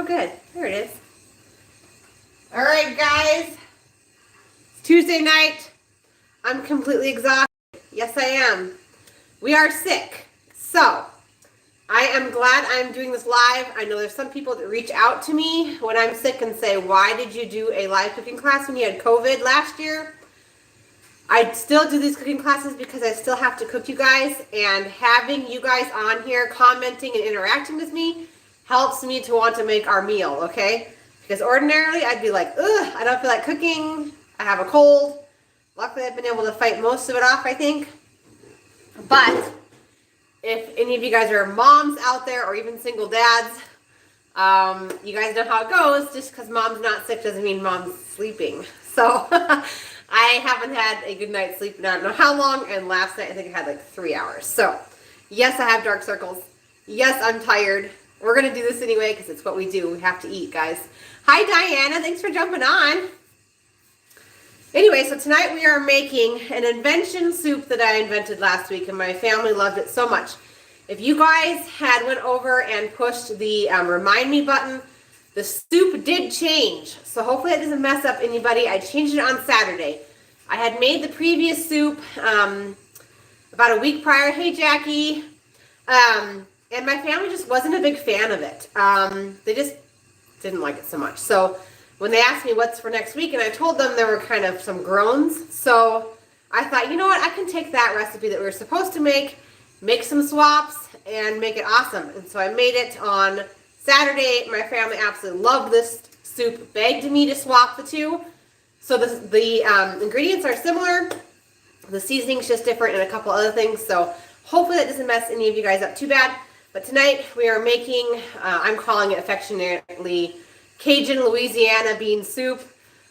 good. There it is. All right, guys. It's Tuesday night. I'm completely exhausted. Yes, I am. We are sick. So, I am glad I'm doing this live. I know there's some people that reach out to me when I'm sick and say, why did you do a live cooking class when you had COVID last year? I still do these cooking classes because I still have to cook you guys, and having you guys on here commenting and interacting with me helps me to want to make our meal, okay? Because ordinarily I'd be like, ugh, I don't feel like cooking. I have a cold. Luckily I've been able to fight most of it off, I think. But if any of you guys are moms out there or even single dads, you guys know how it goes. Just because mom's not sick doesn't mean mom's sleeping. So I haven't had a good night's sleep in I don't know how long, and last night I think I had like 3 hours. So yes, I have dark circles. Yes, I'm tired. We're going to do this anyway because it's what we do. We have to eat, guys. Hi, Diana. Thanks for jumping on. Anyway, so tonight we are making an invention soup that I invented last week, and my family loved it so much. If you guys had went over and pushed the remind me button, the soup did change. So hopefully it doesn't mess up anybody. I changed it on Saturday. I had made the previous soup about a week prior. Hey, Jackie. And my family just wasn't a big fan of it. They just didn't like it so much. So when they asked me what's for next week, and I told them there were kind of some groans, so I thought, you know what, I can take that recipe that we were supposed to make some swaps, and make it awesome. And so I made it on Saturday. My family absolutely loved this soup, begged me to swap the two. So the ingredients are similar. The seasoning's just different and a couple other things. So hopefully that doesn't mess any of you guys up too bad. But tonight we are making, I'm calling it affectionately, Cajun Louisiana bean soup.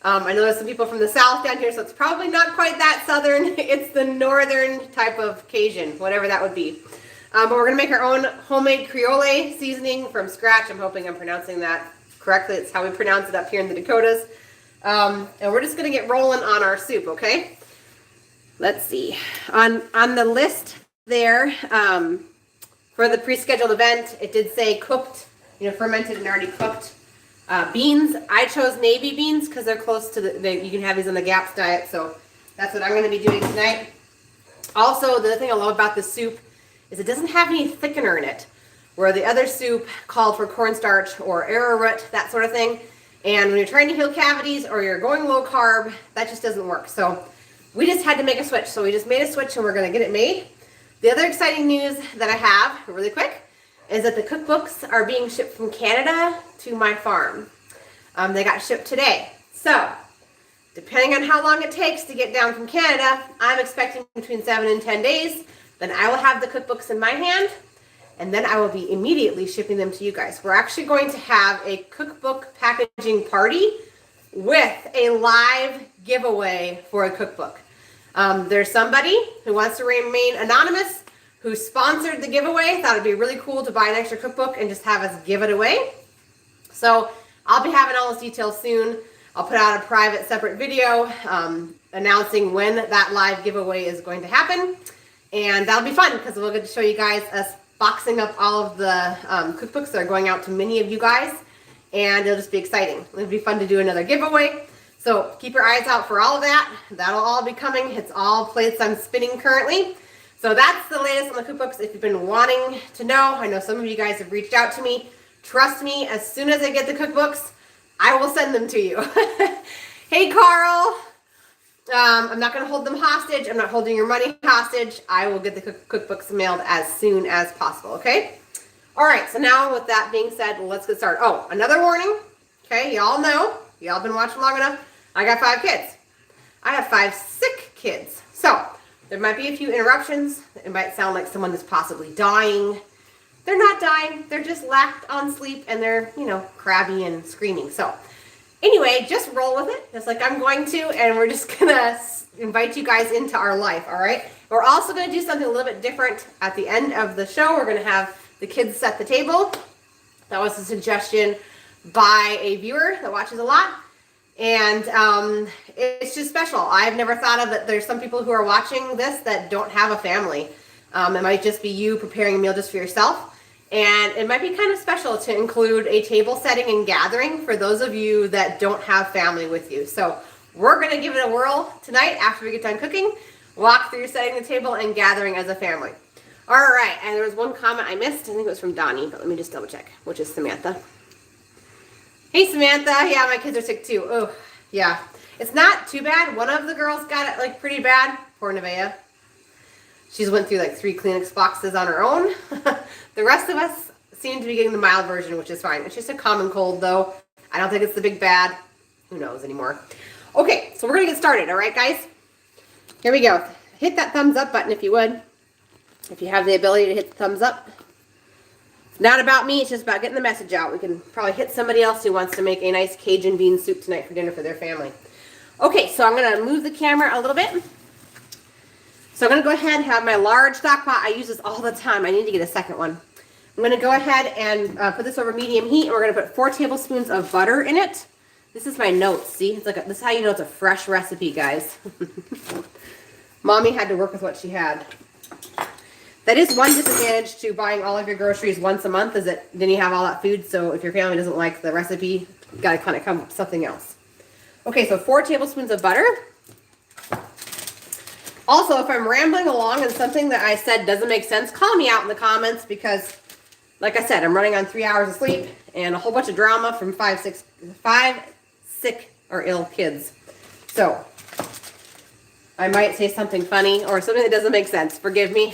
I know there's some people from the South down here, so it's probably not quite that Southern. It's the Northern type of Cajun, whatever that would be. But we're going to make our own homemade Creole seasoning from scratch. I'm hoping I'm pronouncing that correctly. It's how we pronounce it up here in the Dakotas. And we're just going to get rolling on our soup, okay? Let's see. On the list there, for the pre-scheduled event, it did say cooked, fermented and already cooked. Beans, I chose navy beans because they're close to you can have these on the GAPS diet, so that's what I'm going to be doing tonight. Also, the other thing I love about this soup is it doesn't have any thickener in it, where the other soup called for cornstarch or arrowroot, that sort of thing. And when you're trying to heal cavities or you're going low carb, that just doesn't work. So we just had to make a switch. So we just made a switch and we're going to get it made. The other exciting news that I have, really quick, is that the cookbooks are being shipped from Canada to my farm. They got shipped today. So, depending on how long it takes to get down from Canada, I'm expecting between 7 and 10 days. Then I will have the cookbooks in my hand, and then I will be immediately shipping them to you guys. We're actually going to have a cookbook packaging party with a live giveaway for a cookbook. There's somebody who wants to remain anonymous who sponsored the giveaway, thought it'd be really cool to buy an extra cookbook and just have us give it away. So I'll be having all those details soon. I'll put out a private separate video announcing when that live giveaway is going to happen. And that'll be fun because we'll get to show you guys us boxing up all of the cookbooks that are going out to many of you guys. And it'll just be exciting. It'll be fun to do another giveaway. So keep your eyes out for all of that. That'll all be coming. It's all plates I'm spinning currently. So that's the latest on the cookbooks. If you've been wanting to know, I know some of you guys have reached out to me. Trust me, as soon as I get the cookbooks, I will send them to you. Hey, Carl. I'm not going to hold them hostage. I'm not holding your money hostage. I will get the cookbooks mailed as soon as possible, okay? All right, so now with that being said, let's get started. Oh, another warning. Okay, y'all know. Y'all been watching long enough. I got 5 kids. I have 5 sick kids. So there might be a few interruptions. It might sound like someone is possibly dying. They're not dying. They're just lacked on sleep and they're, crabby and screaming. So anyway, just roll with it, just like I'm going to, and we're just going to invite you guys into our life, all right? We're also going to do something a little bit different at the end of the show. We're going to have the kids set the table. That was a suggestion by a viewer that watches a lot. And it's just special. I've never thought of that. There's some people who are watching this that don't have a family. It might just be you preparing a meal just for yourself. And it might be kind of special to include a table setting and gathering for those of you that don't have family with you. So we're going to give it a whirl tonight after we get done cooking. Walk through setting the table and gathering as a family. All right, and there was one comment I missed. I think it was from Donnie, but let me just double check, which is Samantha. Hey, Samantha. Yeah, my kids are sick too. Oh, yeah. It's not too bad. One of the girls got it like pretty bad. Poor Nevaeh. She's went through like 3 Kleenex boxes on her own. The rest of us seem to be getting the mild version, which is fine. It's just a common cold, though. I don't think it's the big bad. Who knows anymore? Okay, so we're going to get started, all right, guys? Here we go. Hit that thumbs up button if you would. If you have the ability to hit the thumbs up. It's not about me. It's just about getting the message out. We can probably hit somebody else who wants to make a nice Cajun bean soup tonight for dinner for their family. Okay, so I'm going to move the camera a little bit. So I'm going to go ahead and have my large stock pot. I use this all the time. I need to get a second one. I'm going to go ahead and put this over medium heat, and we're going to put 4 tablespoons of butter in it. This is my notes. See, it's like this is how you know it's a fresh recipe, guys. Mommy had to work with what she had. That is one disadvantage to buying all of your groceries once a month, is that then you have all that food. So if your family doesn't like the recipe, you got to kind of come up with something else. Okay, so 4 tablespoons of butter. Also, if I'm rambling along and something that I said doesn't make sense, call me out in the comments because, like I said, I'm running on 3 hours of sleep and a whole bunch of drama from 5 sick or ill kids. So, I might say something funny or something that doesn't make sense. Forgive me.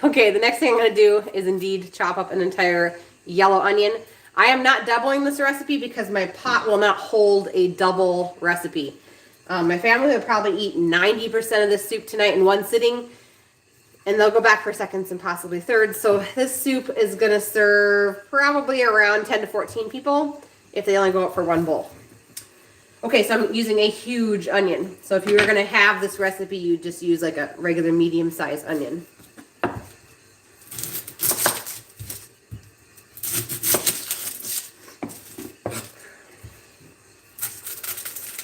Okay, the next thing I'm going to do is indeed chop up an entire yellow onion. I am not doubling this recipe because my pot will not hold a double recipe. My family would probably eat 90% of this soup tonight in one sitting, and they'll go back for seconds and possibly thirds. So this soup is going to serve probably around 10 to 14 people if they only go up for 1 bowl. Okay, so I'm using a huge onion. So if you were going to have this recipe, you just use like a regular medium-sized onion.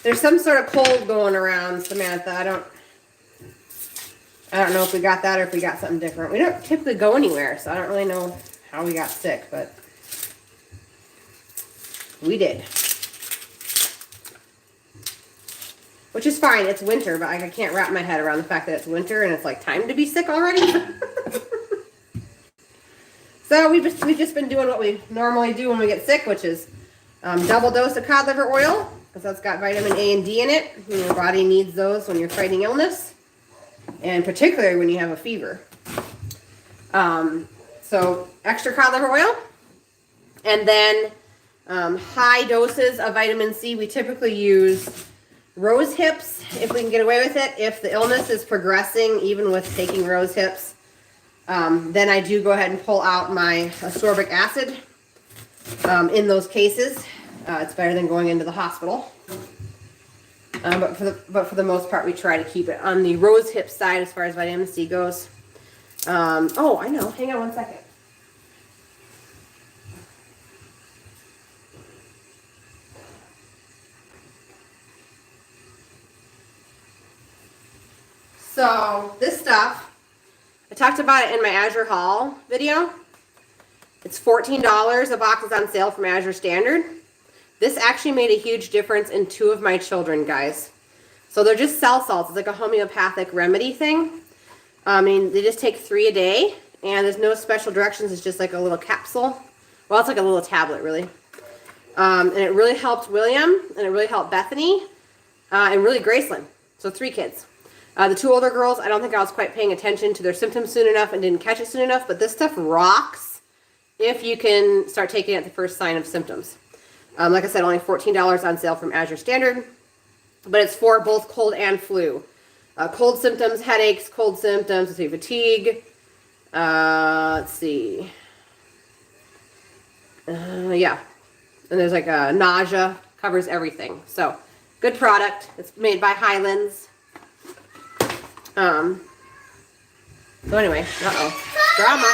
There's some sort of cold going around, Samantha. I don't know if we got that or if we got something different. We don't typically go anywhere, so I don't really know how we got sick, but we did. Which is fine. It's winter, but I can't wrap my head around the fact that it's winter and it's like time to be sick already. So we've just been doing what we normally do when we get sick, which is double dose of cod liver oil, because that's got vitamin A and D in it. Your body needs those when you're fighting illness, and particularly when you have a fever. So extra cod liver oil, and then high doses of vitamin C. We typically use rose hips if we can get away with it. If the illness is progressing, even with taking rose hips, then I do go ahead and pull out my ascorbic acid in those cases. It's better than going into the hospital. But for the most part, we try to keep it on the rose hip side as far as vitamin C goes. Oh, I know. Hang on one second. So this stuff, I talked about it in my Azure haul video. It's $14. A box is on sale from Azure Standard. This actually made a huge difference in 2 of my children, guys. So they're just cell salts. It's like a homeopathic remedy thing. I mean, they just take 3 a day, and there's no special directions. It's just like a little capsule. Well, it's like a little tablet, really. And it really helped William, and it really helped Bethany, and really Graceland. So 3 kids. The 2 older girls, I don't think I was quite paying attention to their symptoms soon enough and didn't catch it soon enough, but this stuff rocks if you can start taking it at the first sign of symptoms. Like I said, only $14 on sale from Azure Standard, but it's for both cold and flu. Cold symptoms, headaches, cold symptoms, let's see, fatigue, let's see, yeah, and there's like a nausea, covers everything. So, good product. It's made by Highlands. So anyway, drama.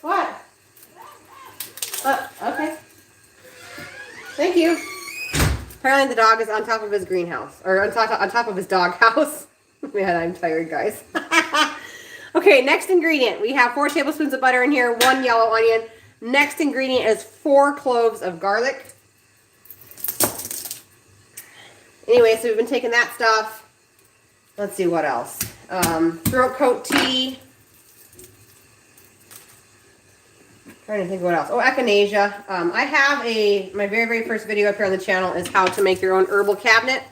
What? Okay. Thank you. Apparently the dog is on top of his greenhouse, or on top of his dog house. Man, I'm tired, guys. Okay, Okay, next ingredient. We have 4 tablespoons of butter in here, 1 yellow onion. Next ingredient is 4 cloves of garlic. Anyway, so we've been taking that stuff. Let's see what else. Throat coat tea. Trying to think of what else. Oh, echinacea. I have my very first video up here on the channel is how to make your own herbal cabinet.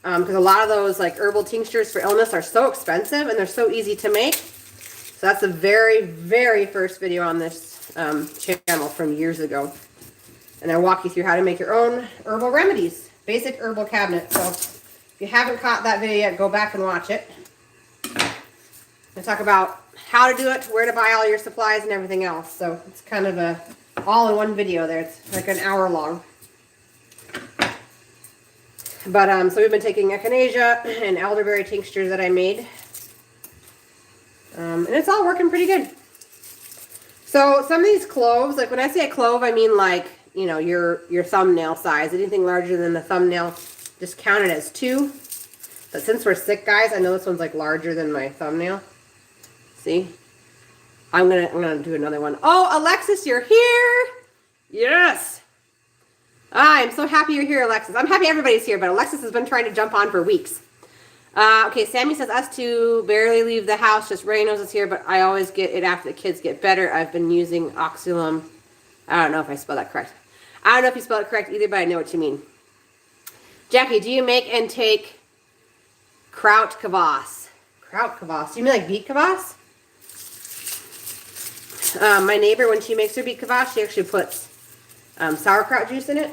Because a lot of those like herbal tinctures for illness are so expensive and they're so easy to make. So that's the very first video on this channel from years ago. And I walk you through how to make your own herbal remedies. Basic herbal cabinet. So if you haven't caught that video yet, go back and watch it. I talk about how to do it, where to buy all your supplies and everything else. So it's kind of a all-in-one video there. It's like an hour long. But, so we've been taking echinacea and elderberry tinctures that I made. And it's all working pretty good. So some of these cloves, like when I say a clove, I mean like, you know, your thumbnail size. Anything larger than the thumbnail, just count it as 2. But since we're sick, guys, I know this one's like larger than my thumbnail. See? I'm gonna do another one. Oh, Alexis, you're here! Yes! I'm so happy you're here, Alexis. I'm happy everybody's here, but Alexis has been trying to jump on for weeks. Okay, Sammy says, us two barely leave the house. Just Ray knows it's here, but I always get it after the kids get better. I've been using Oxylum. I don't know if I spelled that correct. I don't know if you spelled it correct either, but I know what you mean. Jackie, do you make and take kraut kvass? Kraut kvass? Do you mean like beet kvass? My neighbor, when she makes her beet kvass, she actually puts sauerkraut juice in it.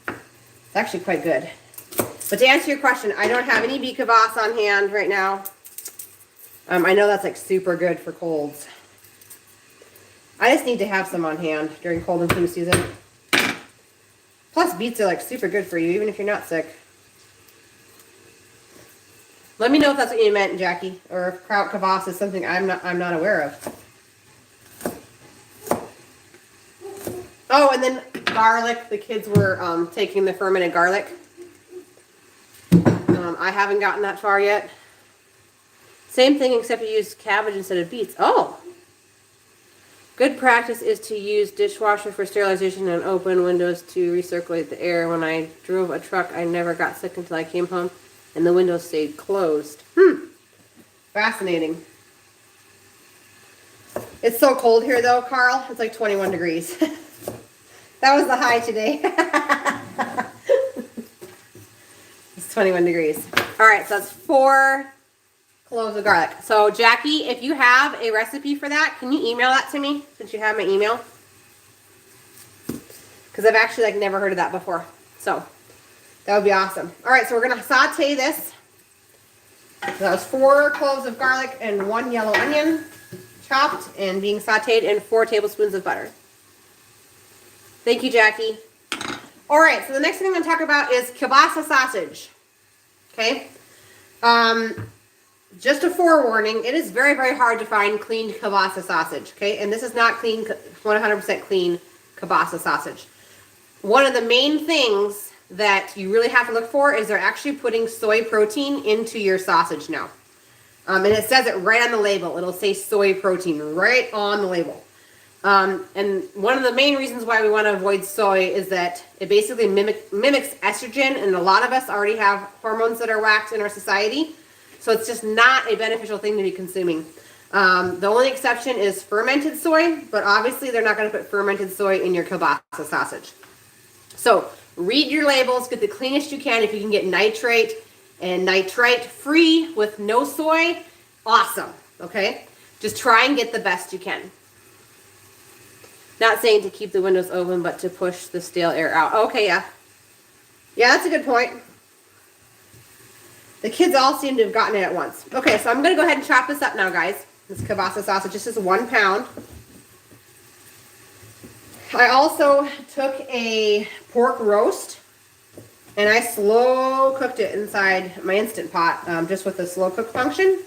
It's actually quite good. But to answer your question, I don't have any beet kvass on hand right now. I know that's like super good for colds. I just need to have some on hand during cold and flu season. Plus beets are like super good for you, even if you're not sick. Let me know if that's what you meant, Jackie, or if kraut kvass is something I'm not aware of. Oh, and then garlic. The kids were taking the fermented garlic. I haven't gotten that far yet. Same thing, except you use cabbage instead of beets. Oh! Good practice is to use dishwasher for sterilization and open windows to recirculate the air. When I drove a truck, I never got sick until I came home, and the windows stayed closed. Fascinating. It's so cold here, though, Carl. It's like 21 degrees. That was the high today. It's 21 degrees. All right, so that's 4 cloves of garlic. So, Jackie, if you have a recipe for that, can you email that to me since you have my email? Because I've actually like never heard of that before. So, that would be awesome. All right, so we're going to saute this. So that was 4 cloves of garlic and 1 yellow onion chopped and being sauteed in 4 tablespoons of butter. Thank you, Jackie. All right, so the next thing I'm going to talk about is kielbasa sausage. Okay? Just a forewarning, it is very hard to find clean kielbasa sausage. Okay? And this is not clean, 100% clean kielbasa sausage. One of the main things that you really have to look for is they're actually putting soy protein into your sausage now. And it says it right on the label. It'll say soy protein right on the label. And one of the main reasons why we want to avoid soy is that it basically mimics estrogen, and a lot of us already have hormones that are whacked in our society. So it's just not a beneficial thing to be consuming. The only exception is fermented soy, but obviously they're not going to put fermented soy in your kielbasa sausage. So read your labels, get the cleanest you can. If you can get nitrate and nitrite free with no soy, awesome, okay? Just try and get the best you can. Not saying to keep the windows open, but to push the stale air out. Okay, yeah. Yeah, that's a good point. The kids all seem to have gotten it at once. Okay, so I'm going to go ahead and chop this up now, guys. This kielbasa sausage, this is 1 pound. I also took a pork roast, and I slow cooked it inside my Instant Pot, just with the slow cook function.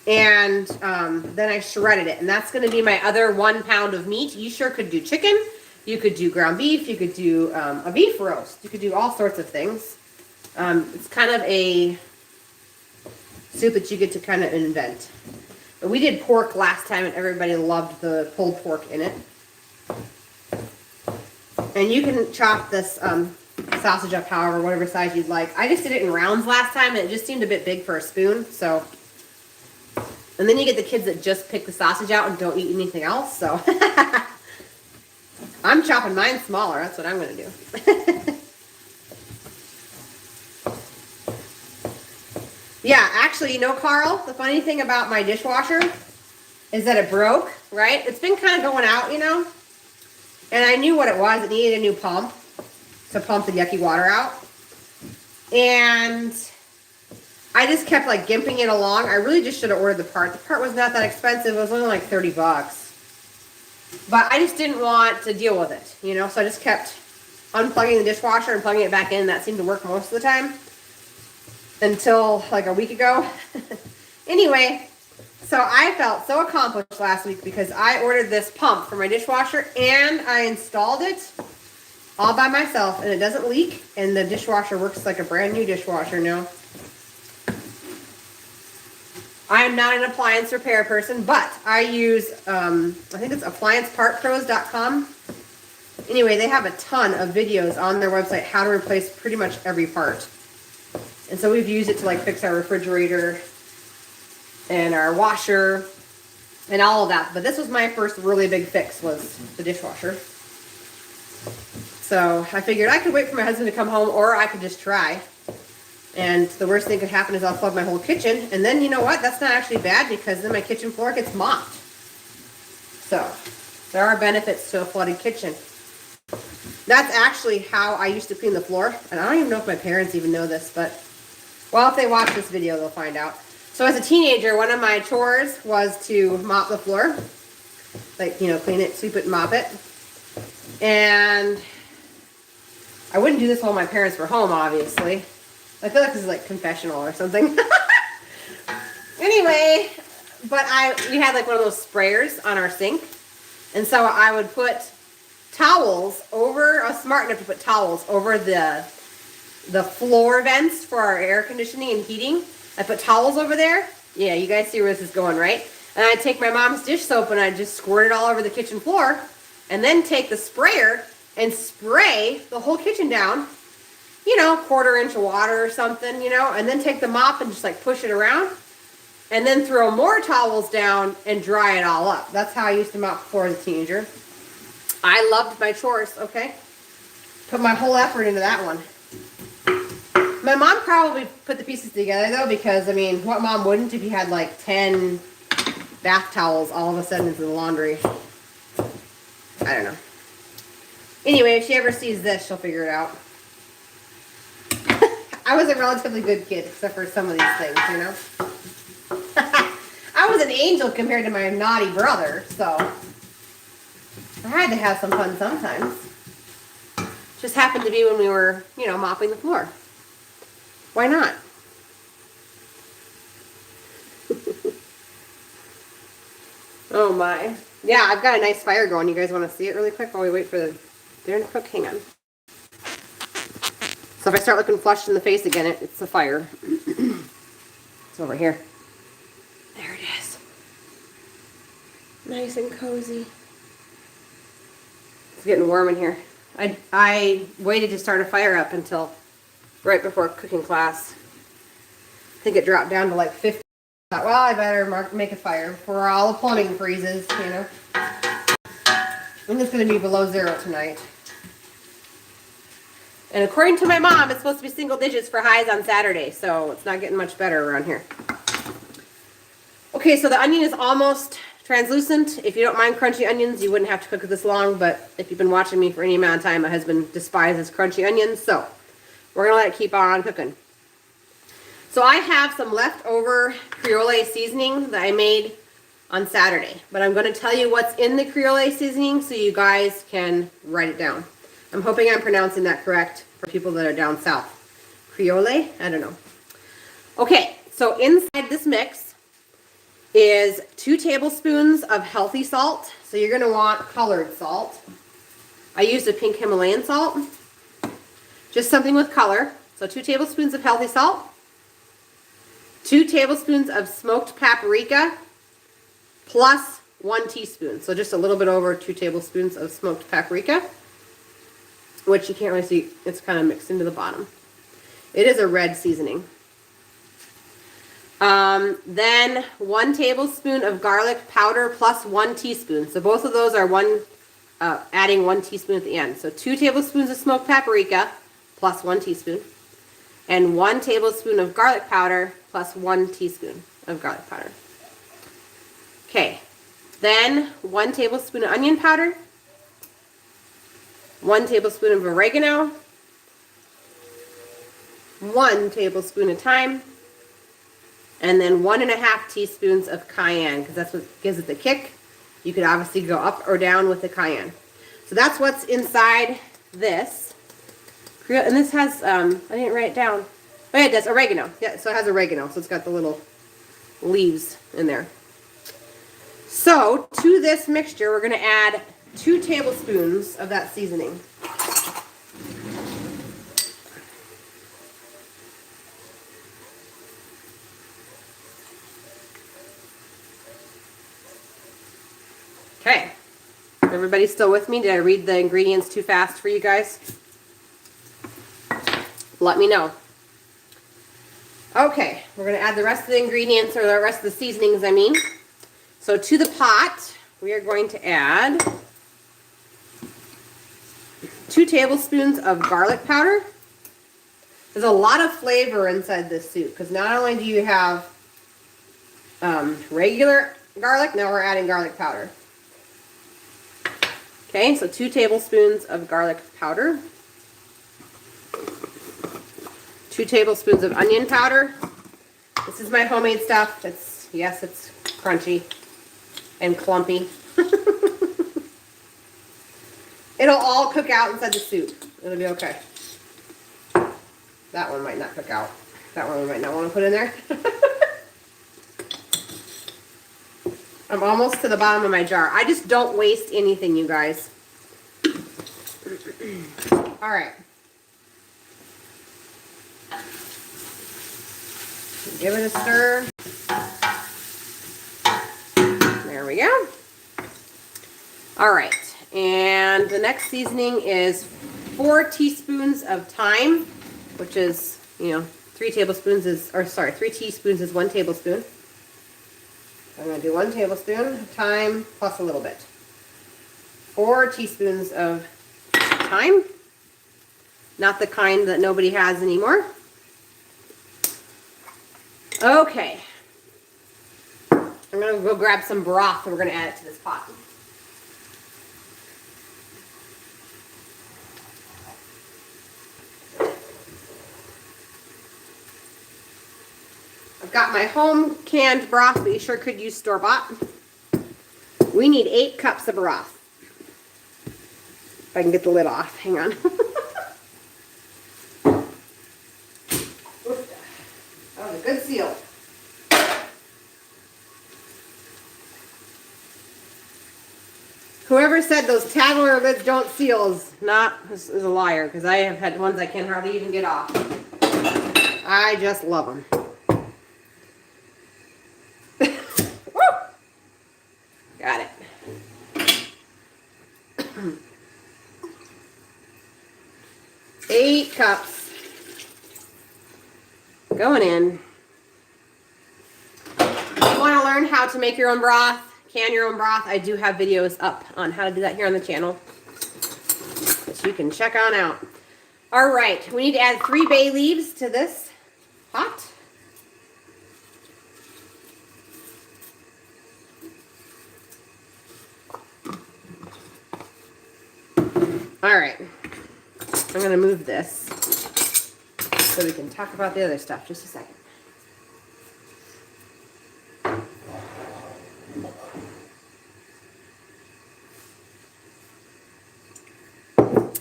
And then I shredded it, and that's going to be my other 1 pound of meat. You sure could do chicken, you could do ground beef, you could do a beef roast, you could do all sorts of things. It's kind of a soup that you get to kind of invent. But we did pork last time and everybody loved the pulled pork in it. And you can chop this sausage up however, whatever size you'd like. I just did it in rounds last time and it just seemed a bit big for a spoon, so. And then you get the kids that just pick the sausage out and don't eat anything else, so. I'm chopping mine smaller, that's what I'm gonna do. Yeah, actually, you know, Carl, the funny thing about my dishwasher is that it broke, right? It's been kind of going out, you know? And I knew what it was. It needed a new pump to pump the yucky water out. And I just kept like gimping it along. I really just should have ordered the part. The part was not that expensive. It was only like 30 bucks. But I just didn't want to deal with it, you know? So I just kept unplugging the dishwasher and plugging it back in. That seemed to work most of the time. Until like a week ago. Anyway, so I felt so accomplished last week because I ordered this pump for my dishwasher and I installed it all by myself and it doesn't leak and the dishwasher works like a brand new dishwasher now. I am not an appliance repair person, but I use, I think it's appliancepartpros.com. Anyway, they have a ton of videos on their website how to replace pretty much every part. And so we've used it to like fix our refrigerator and our washer and all of that. But this was my first really big fix, was the dishwasher. So I figured I could wait for my husband to come home or I could just try. And the worst thing could happen is I'll flood my whole kitchen. And then you know what? That's not actually bad because then my kitchen floor gets mopped. So there are benefits to a flooded kitchen. That's actually how I used to clean the floor. And I don't even know if my parents even know this, but well, if they watch this video, they'll find out. So as a teenager, one of my chores was to mop the floor. Like, you know, clean it, sweep it, and mop it. And I wouldn't do this while my parents were home, obviously. I feel like this is like confessional or something. Anyway, but we had like one of those sprayers on our sink. And so I would put towels over, I was smart enough to put towels over the floor vents for our air conditioning and heating. I put towels over there. Yeah, you guys see where this is going, right? And I'd take my mom's dish soap and I'd just squirt it all over the kitchen floor and then take the sprayer and spray the whole kitchen down, you know, 1/4 inch of water or something, you know, and then take the mop and just like push it around and then throw more towels down and dry it all up. That's how I used to mop the floor as a teenager. I loved my chores, okay? Put my whole effort into that one. My mom probably put the pieces together though, because I mean, what mom wouldn't if you had like 10 bath towels all of a sudden into the laundry? I don't know. Anyway, if she ever sees this, she'll figure it out. I was a relatively good kid, except for some of these things, you know? I was an angel compared to my naughty brother, so I had to have some fun sometimes. Just happened to be when we were, you know, mopping the floor. Why not? Oh my. Yeah, I've got a nice fire going. You guys want to see it really quick while we wait for the dinner to cook? Hang on. So if I start looking flushed in the face again, it's the fire. It's over here. There it is. Nice and cozy. It's getting warm in here. I waited to start a fire up until right before cooking class. I think it dropped down to like 50. I thought, well, I better make a fire before all the plumbing freezes, you know. And it's going to be below 0 tonight. And according to my mom, it's supposed to be single digits for highs on Saturday, so it's not getting much better around here. Okay, so the onion is almost translucent. If you don't mind crunchy onions, you wouldn't have to cook it this long, but if you've been watching me for any amount of time, my husband despises crunchy onions, so we're going to let it keep on cooking. So I have some leftover Creole seasoning that I made on Saturday, but I'm going to tell you what's in the Creole seasoning so you guys can write it down. I'm hoping I'm pronouncing that correct for people that are down south. Creole? I don't know. Okay, so inside this mix is 2 tablespoons of healthy salt. So you're going to want colored salt. I used a pink Himalayan salt. Just something with color. So 2 tablespoons of healthy salt. 2 tablespoons of smoked paprika. plus 1 teaspoon. So just a little bit over 2 tablespoons of smoked paprika, which you can't really see. It's kind of mixed into the bottom. It is a red seasoning. Then 1 tablespoon of garlic powder plus 1 teaspoon. So both of those are adding 1 teaspoon at the end. So 2 tablespoons of smoked paprika plus 1 teaspoon. And 1 tablespoon of garlic powder plus 1 teaspoon of garlic powder. Okay. Then 1 tablespoon of onion powder. 1 tablespoon of oregano. 1 tablespoon of thyme. And then 1.5 teaspoons of cayenne, because that's what gives it the kick. You could obviously go up or down with the cayenne. So that's what's inside this. And this has, I didn't write it down. Oh yeah, it does, oregano. Yeah, so it has oregano, so it's got the little leaves in there. So to this mixture, we're going to add 2 tablespoons of that seasoning. Okay, everybody still with me? Did I read the ingredients too fast for you guys? Let me know. Okay, we're going to add the rest of the ingredients, or the rest of the seasonings, I mean. So to the pot, we are going to add 2 tablespoons of garlic powder. There's a lot of flavor inside this soup, because not only do you have regular garlic, now we're adding garlic powder. Okay, so 2 tablespoons of garlic powder. 2 tablespoons of onion powder. This is my homemade stuff. Yes, it's crunchy and clumpy. It'll all cook out inside the soup. It'll be okay. That one might not cook out. That one we might not want to put in there. I'm almost to the bottom of my jar. I just don't waste anything, you guys. All right. Give it a stir. There we go. All right. And the next seasoning is 4 teaspoons of thyme, which is, 3 teaspoons is 1 tablespoon. I'm going to do 1 tablespoon of thyme plus a little bit. 4 teaspoons of thyme. Not the kind that nobody has anymore. Okay. I'm going to go grab some broth and we're going to add it to this pot. I've got my home canned broth, but you sure could use store-bought. We need 8 cups of broth. If I can get the lid off. Hang on. That was a good seal. Whoever said those Tadler lids don't seal is a liar, because I have had ones I can hardly even get off. I just love them. Got it. 8 cups going in. If you want to learn how to make your own broth, can your own broth, I do have videos up on how to do that here on the channel that you can check on out. All right, we need to add 3 bay leaves to this pot. All right, I'm going to move this so we can talk about the other stuff. Just a second.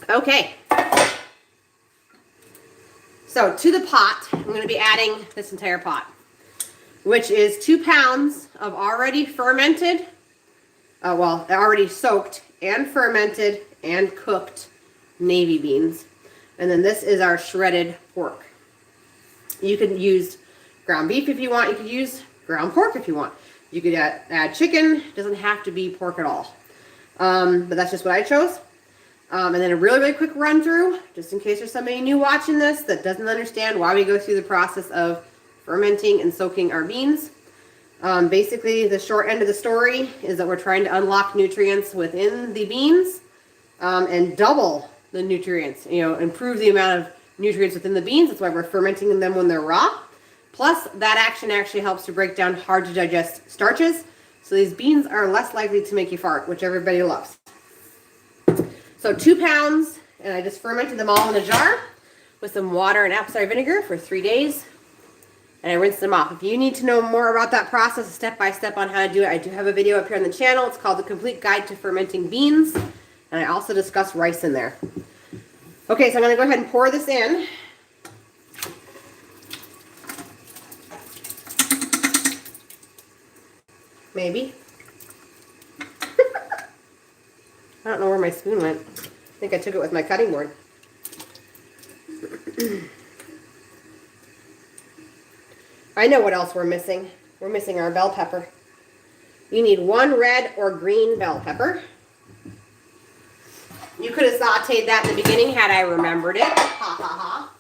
Okay. So to the pot, I'm going to be adding this entire pot, which is 2 pounds of already fermented, already soaked and fermented and cooked navy beans. And then this is our shredded pork. You can use ground beef if you want. You could use ground pork if you want. You could add chicken. It doesn't have to be pork at all. But that's just what I chose. And then a really, really quick run through, just in case there's somebody new watching this that doesn't understand why we go through the process of fermenting and soaking our beans. Basically, the short end of the story is that we're trying to unlock nutrients within the beans and double the nutrients, improve the amount of nutrients within the beans. That's why we're fermenting them when they're raw. Plus, that action actually helps to break down hard to digest starches. So these beans are less likely to make you fart, which everybody loves. So 2 pounds, and I just fermented them all in a jar with some water and apple cider vinegar for 3 days. And I rinsed them off. If you need to know more about that process, step by step on how to do it, I do have a video up here on the channel. It's called The Complete Guide to Fermenting Beans. And I also discuss rice in there. Okay, so I'm going to go ahead and pour this in. Maybe. I don't know where my spoon went. I think I took it with my cutting board. I know what else we're missing. We're missing our bell pepper. You need 1 red or green bell pepper. You could have sauteed that in the beginning had I remembered it. Ha ha ha.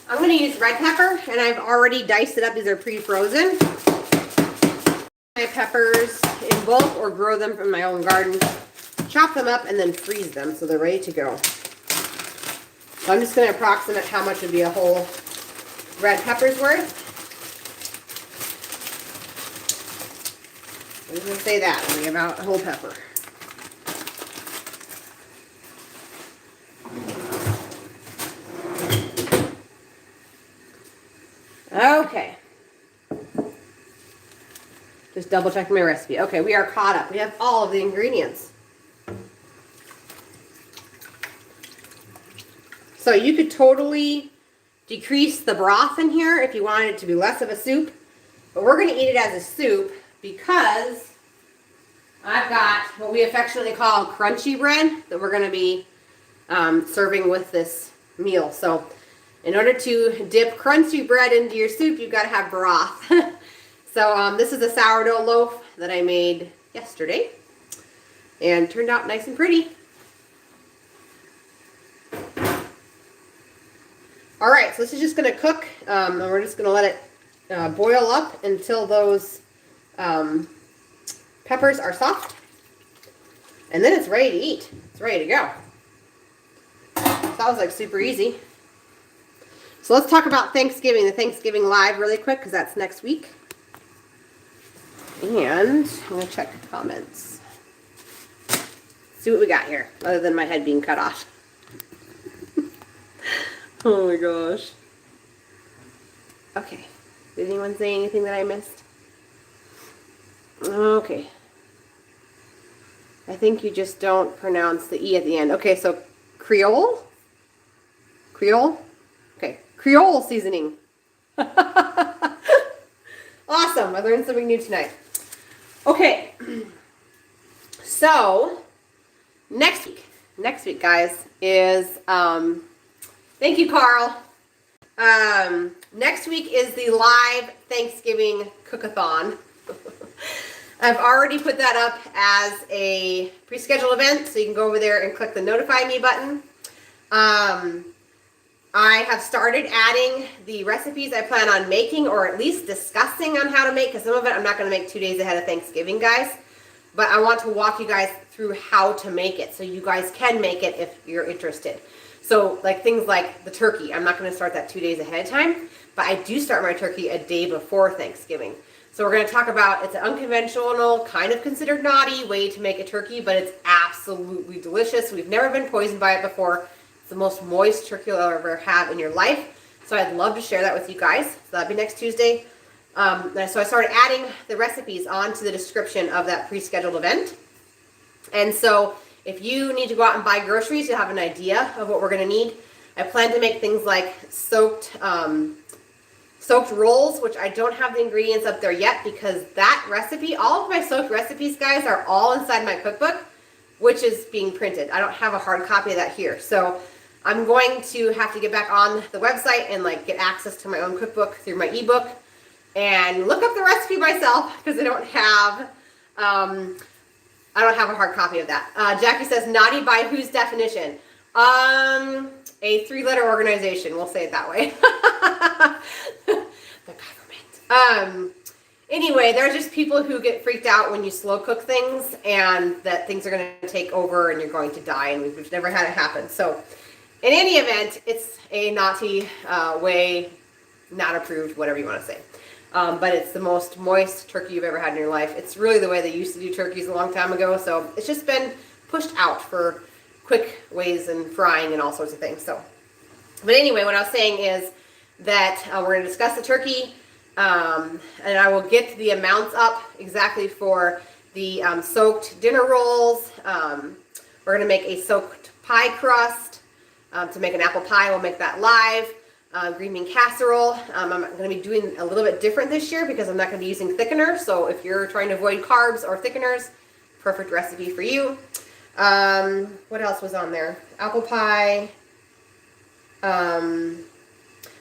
I'm going to use red pepper, and I've already diced it up. These are pre-frozen. My peppers in bulk or grow them from my own garden. Chop them up and then freeze them so they're ready to go. So I'm just going to approximate how much would be a whole red pepper's worth. I'm just going to say that would be about a whole pepper. Okay. Just double checking my recipe. Okay, we are caught up. We have all of the ingredients. So you could totally decrease the broth in here if you wanted it to be less of a soup. But we're going to eat it as a soup because I've got what we affectionately call crunchy bread that we're going to be serving with this meal. So in order to dip crunchy bread into your soup, you've got to have broth. So this is a sourdough loaf that I made yesterday and turned out nice and pretty. All right, so this is just going to cook, and we're just going to let it boil up until those peppers are soft. And then it's ready to eat. It's ready to go. So that was like super easy. So let's talk about Thanksgiving, the Thanksgiving Live really quick because that's next week. And I'm going to check comments. See what we got here, other than my head being cut off. Oh my gosh. Okay. Did anyone say anything that I missed? Okay. I think you just don't pronounce the E at the end. Okay, so Creole? Creole? Okay. Creole seasoning. Awesome. I learned something new tonight. Okay. So, next week, guys, is... thank you, Carl. Next week is the live Thanksgiving cook-a-thon. I've already put that up as a pre-scheduled event, so you can go over there and click the notify me button. I have started adding the recipes I plan on making, or at least discussing on how to make, because some of it I'm not going to make 2 days ahead of Thanksgiving, guys. But I want to walk you guys through how to make it, so you guys can make it if you're interested. So, like things like the turkey, I'm not going to start that 2 days ahead of time, but I do start my turkey a day before Thanksgiving. So we're going to talk about, it's an unconventional, kind of considered naughty way to make a turkey, but it's absolutely delicious. We've never been poisoned by it before. It's the most moist turkey you'll ever have in your life. So I'd love to share that with you guys. So that'll be next Tuesday. So I started adding the recipes onto the description of that pre-scheduled event. And so if you need to go out and buy groceries, you'll have an idea of what we're going to need. I plan to make things like soaked rolls, which I don't have the ingredients up there yet because that recipe, all of my soaked recipes, guys, are all inside my cookbook. which is being printed. I don't have a hard copy of that here. So I'm going to have to get back on the website and like get access to my own cookbook through my ebook and look up the recipe myself because I don't have a hard copy of that. Jackie says, naughty by whose definition? A 3-letter organization, we'll say it that way. The government. Anyway, there's just people who get freaked out when you slow cook things and that things are going to take over and you're going to die, and we've never had it happen. So in any event, it's a naughty way, not approved, whatever you want to say. But it's the most moist turkey you've ever had in your life. It's really the way they used to do turkeys a long time ago. So it's just been pushed out for quick ways and frying and all sorts of things. So, but anyway, what I was saying is that we're going to discuss the turkey, and I will get the amounts up exactly for the soaked dinner rolls. We're going to make a soaked pie crust to make an apple pie. We'll make that live. Green bean casserole. I'm going to be doing a little bit different this year because I'm not going to be using thickener. So if you're trying to avoid carbs or thickeners, perfect recipe for you. What else was on there? Apple pie.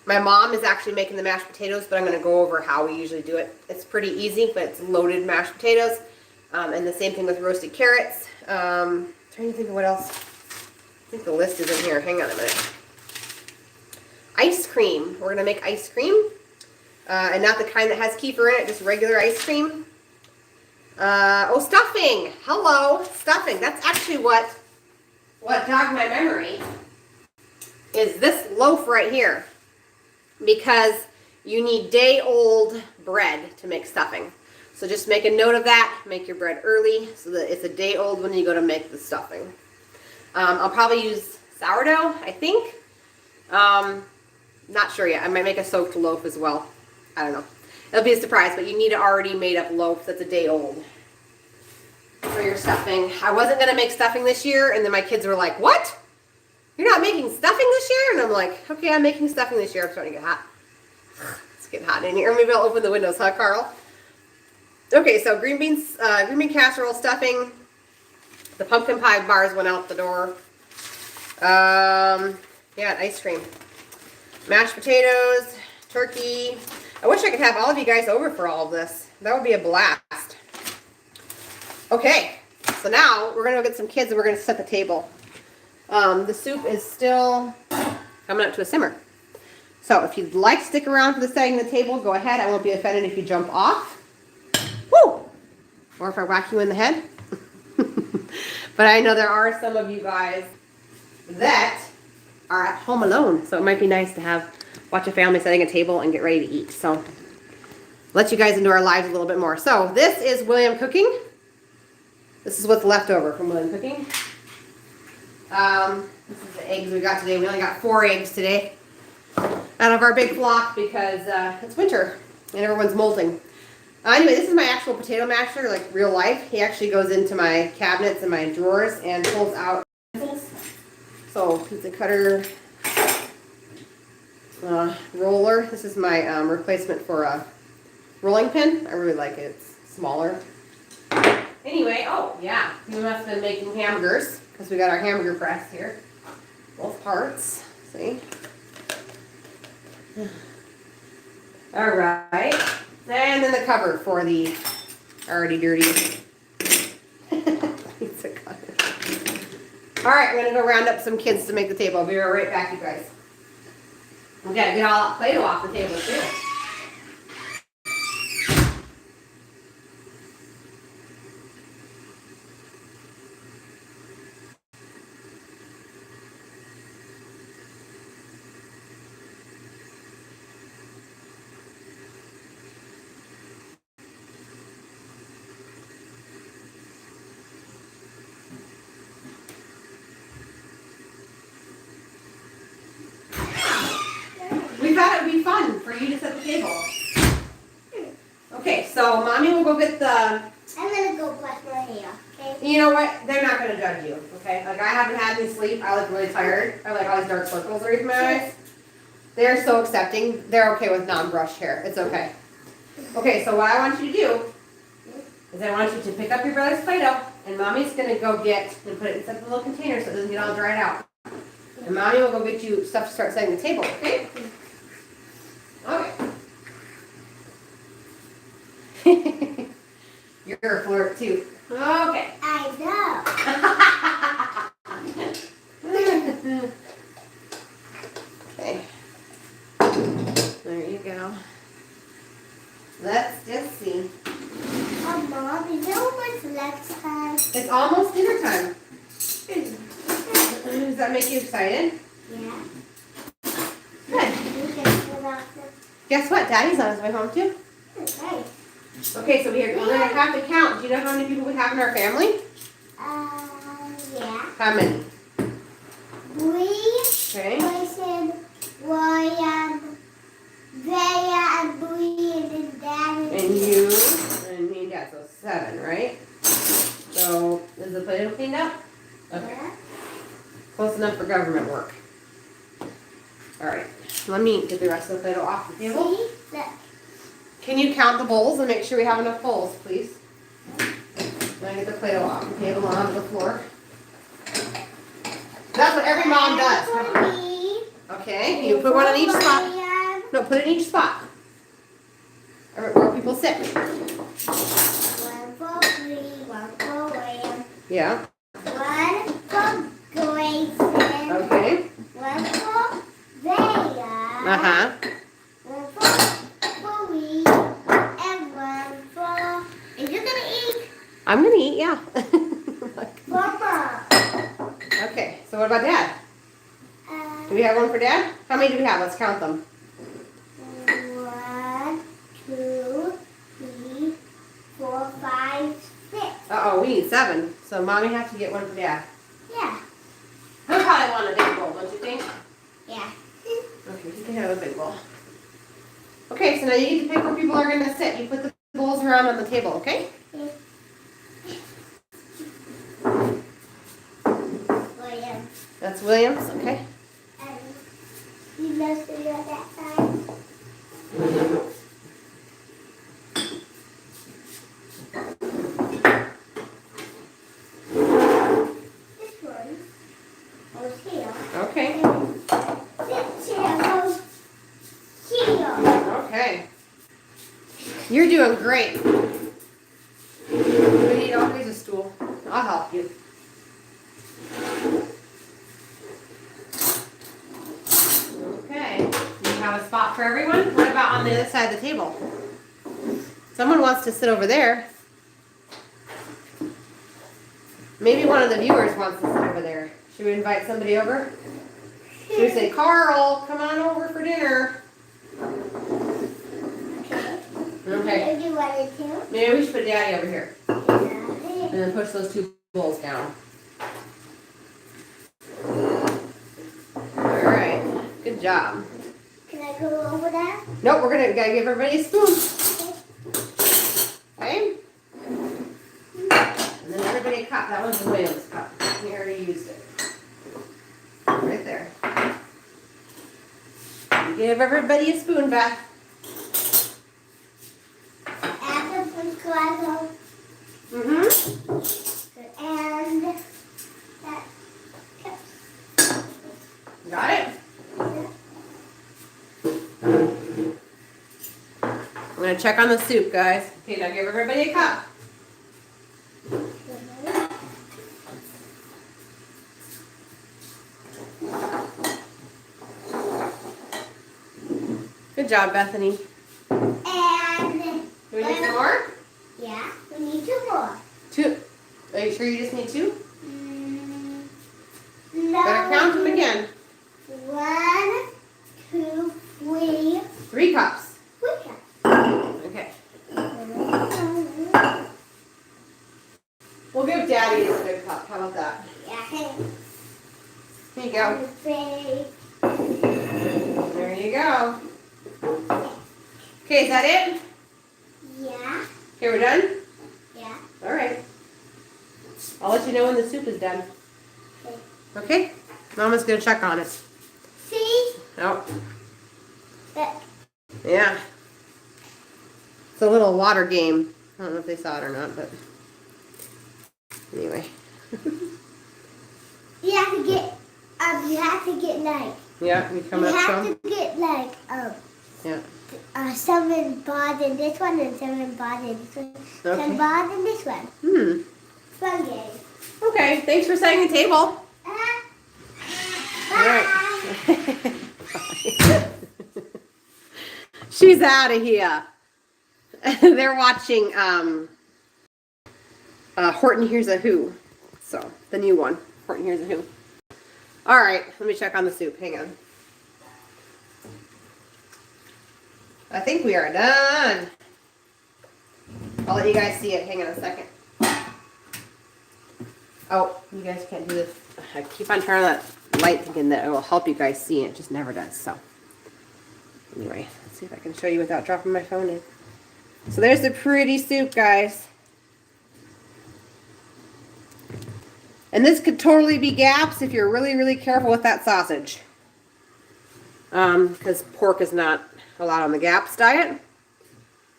My mom is actually making the mashed potatoes, but I'm going to go over how we usually do it. It's pretty easy, but it's loaded mashed potatoes. And the same thing with roasted carrots. Trying to think of what else. I think the list is in here. Hang on a minute. Ice cream. We're going to make ice cream. And not the kind that has kefir in it, just regular ice cream. Oh, stuffing. Hello, stuffing. That's actually what jogged my memory is this loaf right here. Because you need day-old bread to make stuffing. So just make a note of that. Make your bread early so that it's a day old when you go to make the stuffing. I'll probably use sourdough, I think. Not sure yet. I might make a soaked loaf as well. I don't know. It'll be a surprise, but you need an already made up loaf that's a day old for your stuffing. I wasn't going to make stuffing this year, and then my kids were like, what? You're not making stuffing this year? And I'm like, okay, I'm making stuffing this year. I'm starting to get hot. It's getting hot in here. Maybe I'll open the windows, huh, Carl? Okay, so green bean casserole, stuffing. The pumpkin pie bars went out the door. Yeah, ice cream. Mashed potatoes, turkey. I wish I could have all of you guys over for all of this. That would be a blast. Okay, so now we're going to go get some kids and we're going to set the table. The soup is still coming up to a simmer. So if you'd like to stick around for the setting of the table, go ahead. I won't be offended if you jump off. Woo! Or if I whack you in the head. But I know there are some of you guys that are at home alone. So it might be nice to watch a family setting a table and get ready to eat. So let you guys into our lives a little bit more. So this is William cooking. This is what's left over from William cooking. This is the eggs we got today. We only got 4 eggs today out of our big flock because it's winter and everyone's molting. Anyway, this is my actual potato masher, like real life. He actually goes into my cabinets and my drawers and pulls out utensils. So pizza cutter, roller. This is my replacement for a rolling pin. I really like it. It's smaller. Anyway, oh yeah, we must have been making hamburgers because we got our hamburger press here. Both parts. See? All right. And then the cover for the already dirty pizza cutter. All right, we're going to go round up some kids to make the table. I'll be right back, you guys. We got to get all that Play-Doh off the table, too. Thought it would be fun for you to set the table. Okay, so Mommy will go get the... I'm going to go brush my hair, okay? You know what? They're not going to judge you, okay? Like, I haven't had any sleep. I look really tired. I like all these dark circles underneath my eyes. They're so accepting. They're okay with non-brushed hair. It's okay. Okay, so what I want you to do is I want you to pick up your brother's Play-Doh And Mommy's going to go get and put it inside the little container so it doesn't get all dried out. And Mommy will go get you stuff to start setting the table, okay? Okay. You're a flirt too. Okay. I know. Okay. There you go. Let's just see. Oh, Mom, you know what's next time? It's almost dinner time. Does that make you excited? Yeah. Good. Guess what? Daddy's on his way home too. Okay. Okay, so we're going to have to count. Do you know how many people we have in our family? Yeah. How many? Okay. Person, William, Rhea, and Bree, and then Dad. And you, and me and Dad, so 7, right? So, is the Play-Doh cleaned up? Okay. Yeah. Close enough for government work. Alright, let me get the rest of the Play-Doh off the table. See? Look. Can you count the bowls and make sure we have enough bowls, please? Let me get the Play-Doh off the table and onto the floor. That's what every mom does. Come on. Okay, you put one on each spot. No, put it in each spot. Where people sit. One for Bree, one for William. Yeah. One for Grayson. Okay. One for Rhea. Uh-huh. One for Bree. And one for... Are you gonna eat? I'm gonna eat, yeah. Mama. Okay, so what about Dad? Do we have one for Dad? How many do we have? Let's count them. 1, 2, 3, 4, 5, 6. Uh-oh, we need 7. So Mommy has to get one for Dad. Yeah. He'll probably want a big bowl, don't you think? Yeah. Okay, you can have a big bowl. Okay, so now you get to pick where people are gonna sit. You put the bowls around on the table, okay? William. That's William's, okay? You must do at that time. This one goes here. Okay. This chair goes here. Okay. You're doing great. We need always a stool. I'll help you. Okay. You have a spot for everyone? What about on the other side of the table? Someone wants to sit over there. Maybe one of the viewers wants to sit over there. Should we invite somebody over? Should we say, Carl, come on over for dinner? Okay. Do you want it too? Maybe we should put Daddy over here. Yeah. And then push those 2 bowls down. Alright. Good job. Can I go over there? Nope, we're gotta give everybody a spoon. Okay? And then everybody a cup. That one's William's cup. We already used it. Right there. You give everybody a spoon, Beth. After put glass Mm-hmm. and that Got it? I'm gonna check on the soup, guys. Okay, now give everybody a cup. Good job, Bethany. And Do we need some more? yeah, we need 2 more. 2. Are you sure you just need 2? No. Better count them again. 1, 2, 3. 3 cups. 3 cups. Okay. We'll give Daddy a big cup. How about that? Yeah. Here you go. There you go. Okay, is that it? Yeah. Okay, we're done? Yeah. All right. I'll let you know when the soup is done. Okay. Okay? Mama's going to check on it. See? Nope. Look. Yeah. It's a little water game. I don't know if they saw it or not, but Anyway. You have to get like. Yeah, you coming You up have some? to get like Yeah. 7 bars in this one and 7 bars in this one. 7 Okay. bars in this one. Fun game. Okay, thanks for setting the table. All right. She's out of here. They're watching Horton Hears a Who. So, the new one. Horton Hears a Who. All right, let me check on the soup. Hang on. I think we are done. I'll let you guys see it. Hang on a second. Oh, you guys can't do this. I keep on turning that light thinking that it will help you guys see it. It just never does. So, anyway, let's see if I can show you without dropping my phone in. So there's the pretty soup, guys. And this could totally be gaps if you're really, really careful with that sausage. Because pork is not allowed on the gaps diet.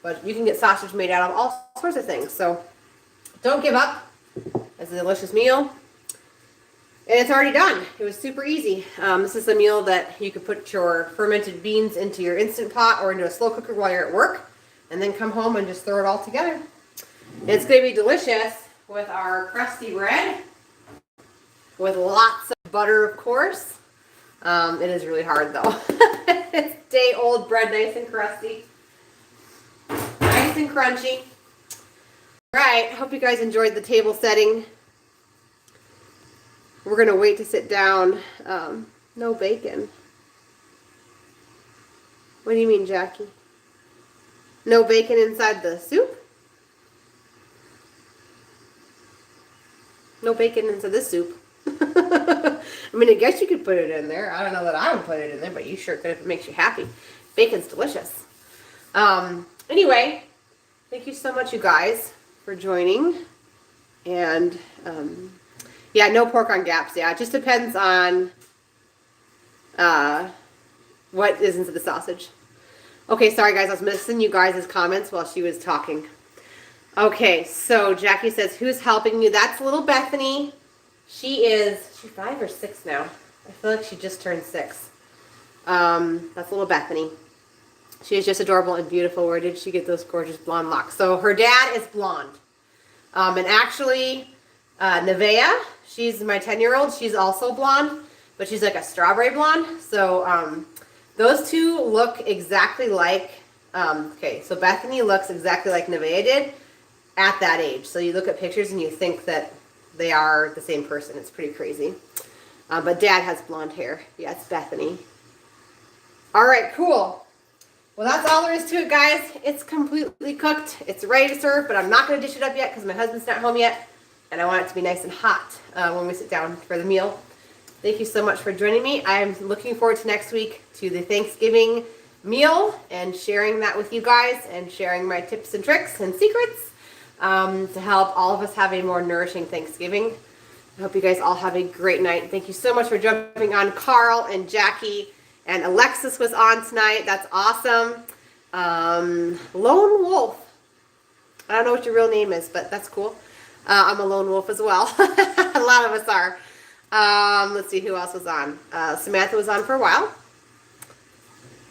But you can get sausage made out of all sorts of things. So don't give up. It's a delicious meal. And it's already done. It was super easy. This is a meal that you could put your fermented beans into your Instant Pot or into a slow cooker while you're at work. And then come home and just throw it all together. It's going to be delicious with our crusty bread. With lots of butter, of course. It is really hard, though. It's day-old bread, nice and crusty. Nice and crunchy. All right, hope you guys enjoyed the table setting. We're going to wait to sit down. No bacon. What do you mean, Jackie? No bacon inside the soup? No bacon inside this soup. I mean, I guess you could put it in there. I don't know that I would put it in there, but you sure could if it makes you happy. Bacon's delicious. Anyway, thank you so much, you guys, for joining. And, yeah, no pork on gaps. Yeah, it just depends on what is into the sausage. Okay, sorry, guys. I was missing you guys' comments while she was talking. Okay, so Jackie says, who's helping you? That's little Bethany. She's 5 or 6 now. I feel like she just turned 6. That's little Bethany. She is just adorable and beautiful. Where did she get those gorgeous blonde locks? So her dad is blonde. And actually, Nevaeh, she's my 10-year-old. She's also blonde, but she's like a strawberry blonde. So those two look exactly like, okay, so Bethany looks exactly like Nevaeh did at that age. So you look at pictures and you think that they are the same person. It's pretty crazy. But Dad has blonde hair. Yeah, it's Bethany. All right, cool. Well, that's all there is to it, guys. It's completely cooked. It's ready to serve, but I'm not going to dish it up yet because my husband's not home yet, and I want it to be nice and hot when we sit down for the meal. Thank you so much for joining me. I'm looking forward to next week to the Thanksgiving meal and sharing that with you guys and sharing my tips and tricks and secrets to help all of us have a more nourishing Thanksgiving. I hope you guys all have a great night. Thank you so much for jumping on. Carl and Jackie and Alexis was on tonight. That's awesome. Lone Wolf. I don't know what your real name is, but that's cool. I'm a lone wolf as well. A lot of us are. Let's see who else was on. Samantha was on for a while.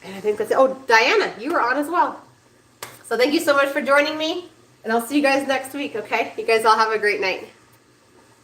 And I think that's it. Oh, Diana, you were on as well. So thank you so much for joining me. And I'll see you guys next week, okay? You guys all have a great night.